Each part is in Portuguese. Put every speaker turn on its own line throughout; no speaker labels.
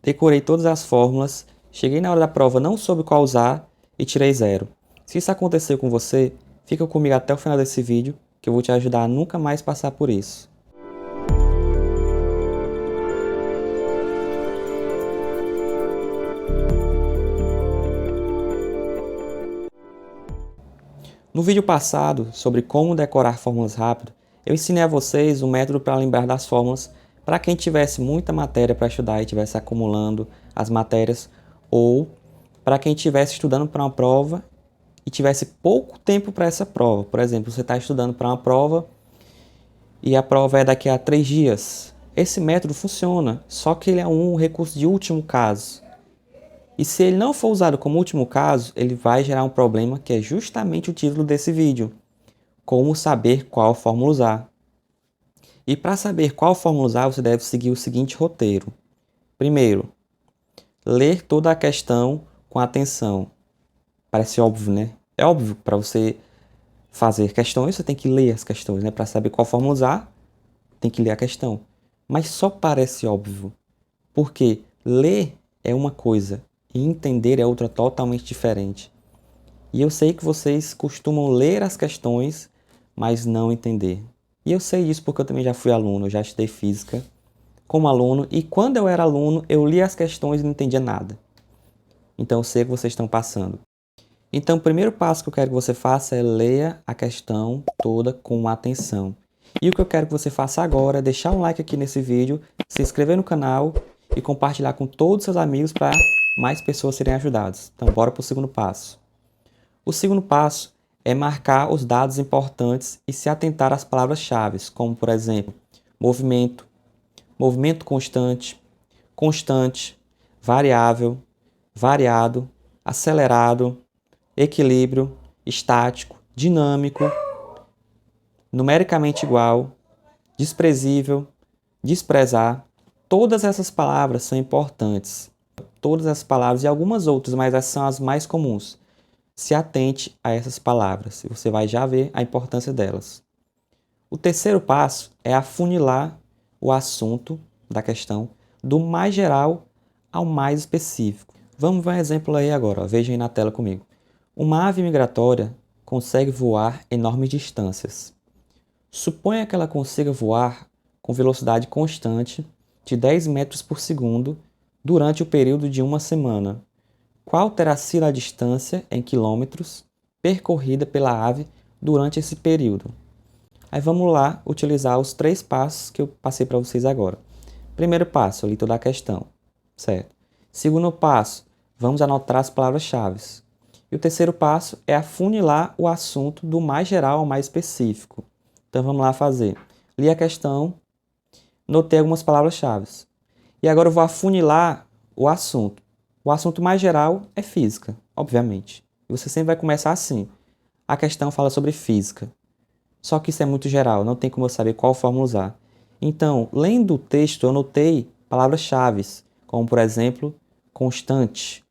decorei todas as fórmulas, cheguei na hora da prova, não soube qual usar e tirei 0. Se isso aconteceu com você, fica comigo até o final desse vídeo, que eu vou te ajudar a nunca mais passar por isso. No vídeo passado, sobre como decorar fórmulas rápido, eu ensinei a vocês um método para lembrar das fórmulas para quem tivesse muita matéria para estudar e estivesse acumulando as matérias, ou para quem estivesse estudando para uma prova e tivesse pouco tempo para essa prova. Por exemplo, você está estudando para uma prova e a prova é daqui a 3 dias. Esse método funciona, só que ele é um recurso de último caso. E se ele não for usado como último caso, ele vai gerar um problema que é justamente o título desse vídeo: como saber qual fórmula usar. E para saber qual fórmula usar, você deve seguir o seguinte roteiro. Primeiro, ler toda a questão com atenção. Parece óbvio, né? É óbvio, para você fazer questões, você tem que ler as questões, né? Para saber qual fórmula usar, tem que ler a questão. Mas só parece óbvio, porque ler é uma coisa e entender é outra totalmente diferente. E eu sei que vocês costumam ler as questões, mas não entender. E eu sei disso porque eu também já fui aluno, eu já estudei física como aluno, e quando eu era aluno, eu lia as questões e não entendia nada. Então eu sei que vocês estão passando. Então o primeiro passo que eu quero que você faça é leia a questão toda com atenção. E o que eu quero que você faça agora é deixar um like aqui nesse vídeo, se inscrever no canal e compartilhar com todos os seus amigos para mais pessoas serem ajudadas. Então bora para o segundo passo. O segundo passo é marcar os dados importantes e se atentar às palavras-chave, como por exemplo, movimento, movimento constante, constante, variável, variado, acelerado, equilíbrio, estático, dinâmico, numericamente igual, desprezível, desprezar. Todas essas palavras são importantes. Todas as palavras e algumas outras, mas essas são as mais comuns. Se atente a essas palavras e você vai já ver a importância delas. O terceiro passo é afunilar o assunto da questão do mais geral ao mais específico. Vamos ver um exemplo aí agora, veja aí na tela comigo. Uma ave migratória consegue voar enormes distâncias. Suponha que ela consiga voar com velocidade constante de 10 metros por segundo durante o período de uma semana. Qual terá sido a distância em quilômetros percorrida pela ave durante esse período? Aí vamos lá utilizar os 3 passos que eu passei para vocês agora. Primeiro passo, eu li toda a questão, certo? Segundo passo, vamos anotar as palavras-chave. E o terceiro passo é afunilar o assunto do mais geral ao mais específico. Então vamos lá fazer. Li a questão, notei algumas palavras-chave. E agora eu vou afunilar o assunto. O assunto mais geral é física, obviamente. E você sempre vai começar assim. A questão fala sobre física. Só que isso é muito geral, não tem como eu saber qual fórmula usar. Então, lendo o texto, eu anotei palavras-chave, como por exemplo, constante.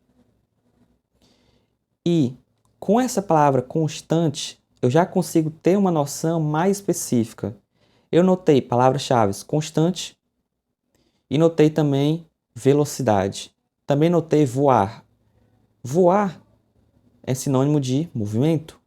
E com essa palavra constante, eu já consigo ter uma noção mais específica. Eu notei palavras-chave constante e notei também velocidade. Também notei voar. Voar é sinônimo de movimento.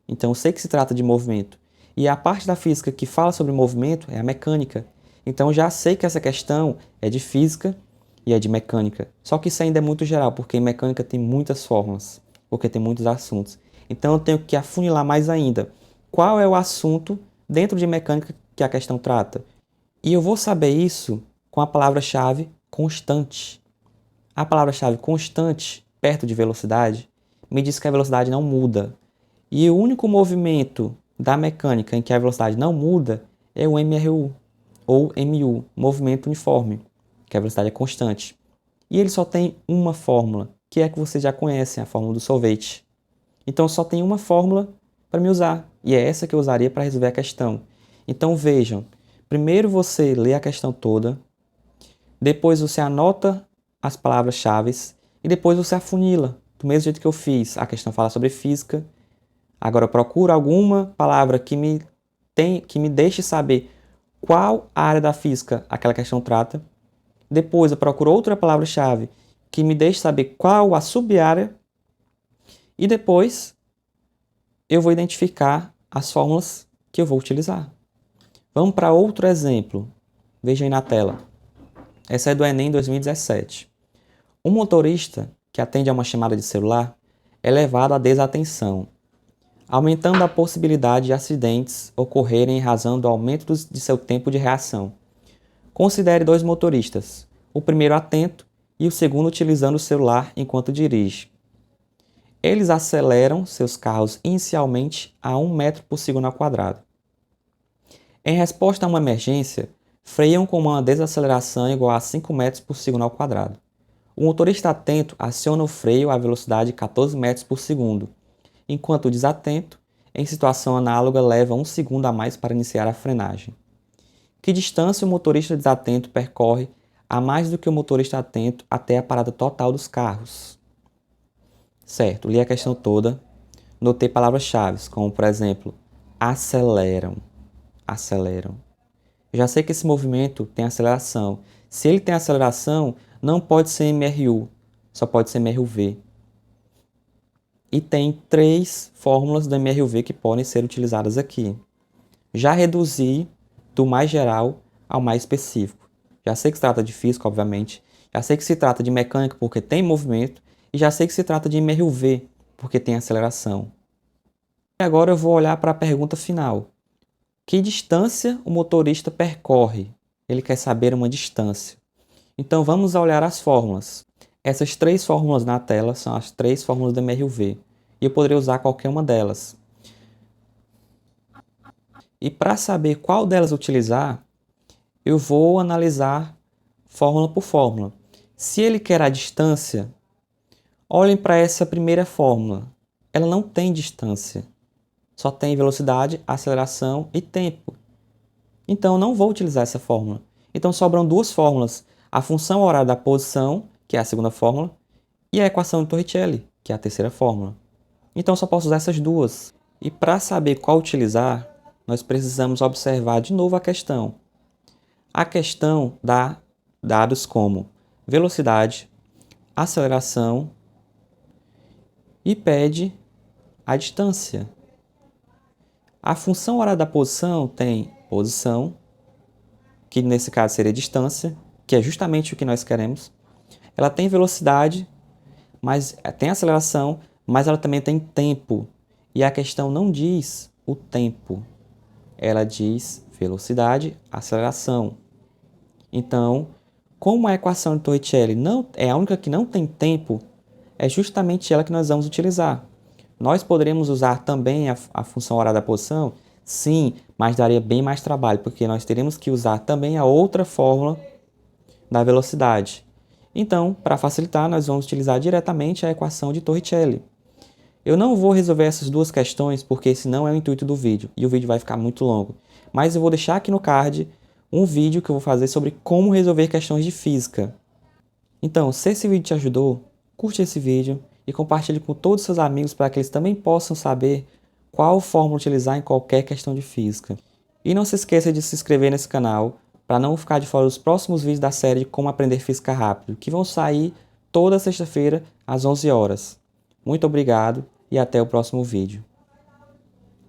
Então eu sei que se trata de movimento. E a parte da física que fala sobre movimento é a mecânica. Então eu já sei que essa questão é de física e é de mecânica. Só que isso ainda é muito geral, porque em mecânica tem muitas fórmulas, porque tem muitos assuntos. Então eu tenho que afunilar mais ainda. Qual é o assunto dentro de mecânica que a questão trata? E eu vou saber isso com a palavra-chave constante. A palavra-chave constante, perto de velocidade, me diz que a velocidade não muda. E o único movimento da mecânica em que a velocidade não muda é o MRU, ou MU, movimento uniforme, que a velocidade é constante. E ele só tem uma fórmula, que é a que vocês já conhecem, a fórmula do sorvete. Então só tem uma fórmula para me usar, e é essa que eu usaria para resolver a questão. Então vejam, primeiro você lê a questão toda, depois você anota as palavras-chave e depois você afunila, do mesmo jeito que eu fiz. A questão fala sobre física. Agora procura alguma palavra que me deixe saber qual área da física aquela questão trata Depois eu procuro outra palavra-chave que me deixe saber qual a sub-área. E depois eu vou identificar as fórmulas que eu vou utilizar. Vamos para outro exemplo. Veja aí na tela. Essa é do Enem 2017. Um motorista que atende a uma chamada de celular é levado à desatenção, aumentando a possibilidade de acidentes ocorrerem em razão do aumento de seu tempo de reação. Considere dois motoristas, o primeiro atento e o segundo utilizando o celular enquanto dirige. Eles aceleram seus carros inicialmente a 1 metro por segundo ao quadrado. Em resposta a uma emergência, freiam com uma desaceleração igual a 5 metros por segundo ao quadrado. O motorista atento aciona o freio à velocidade de 14 metros por segundo, enquanto o desatento, em situação análoga, leva 1 segundo a mais para iniciar a frenagem. Que distância o motorista desatento percorre a mais do que o motorista atento até a parada total dos carros? Certo, li a questão toda, notei palavras-chave, como por exemplo, aceleram. Aceleram. Eu já sei que esse movimento tem aceleração. Se ele tem aceleração, não pode ser MRU, só pode ser MRUV. E tem 3 fórmulas do MRUV que podem ser utilizadas aqui. Já reduzi do mais geral ao mais específico. Já sei que se trata de física, obviamente. Já sei que se trata de mecânica porque tem movimento. E já sei que se trata de MRUV porque tem aceleração. E agora eu vou olhar para a pergunta final. Que distância o motorista percorre? Ele quer saber uma distância. Então vamos olhar as fórmulas. Essas 3 fórmulas na tela são as 3 fórmulas do MRUV. E eu poderia usar qualquer uma delas. E para saber qual delas utilizar, eu vou analisar fórmula por fórmula. Se ele quer a distância, olhem para essa primeira fórmula. Ela não tem distância. Só tem velocidade, aceleração e tempo. Então, eu não vou utilizar essa fórmula. Então, sobram 2 fórmulas. A função horária da posição, que é a segunda fórmula, e a equação de Torricelli, que é a terceira fórmula. Então, eu só posso usar essas 2. E para saber qual utilizar, nós precisamos observar de novo a questão. A questão dá dados como velocidade, aceleração e pede a distância. A função horária da posição tem posição, que nesse caso seria distância, que é justamente o que nós queremos. Ela tem velocidade, mas tem aceleração, mas ela também tem tempo. E a questão não diz o tempo. Ela diz velocidade, aceleração. Então, como a equação de Torricelli não é a única que não tem tempo, é justamente ela que nós vamos utilizar. Nós poderíamos usar também a função horária da posição? Sim, mas daria bem mais trabalho, porque nós teríamos que usar também a outra fórmula da velocidade. Então, para facilitar, nós vamos utilizar diretamente a equação de Torricelli. Eu não vou resolver essas 2 questões, porque esse não é o intuito do vídeo, e o vídeo vai ficar muito longo. Mas eu vou deixar aqui no card um vídeo que eu vou fazer sobre como resolver questões de física. Então, se esse vídeo te ajudou, curte esse vídeo e compartilhe com todos os seus amigos para que eles também possam saber qual fórmula utilizar em qualquer questão de física. E não se esqueça de se inscrever nesse canal para não ficar de fora dos próximos vídeos da série de Como Aprender Física Rápido, que vão sair toda sexta-feira às 11 horas. Muito obrigado e até o próximo vídeo.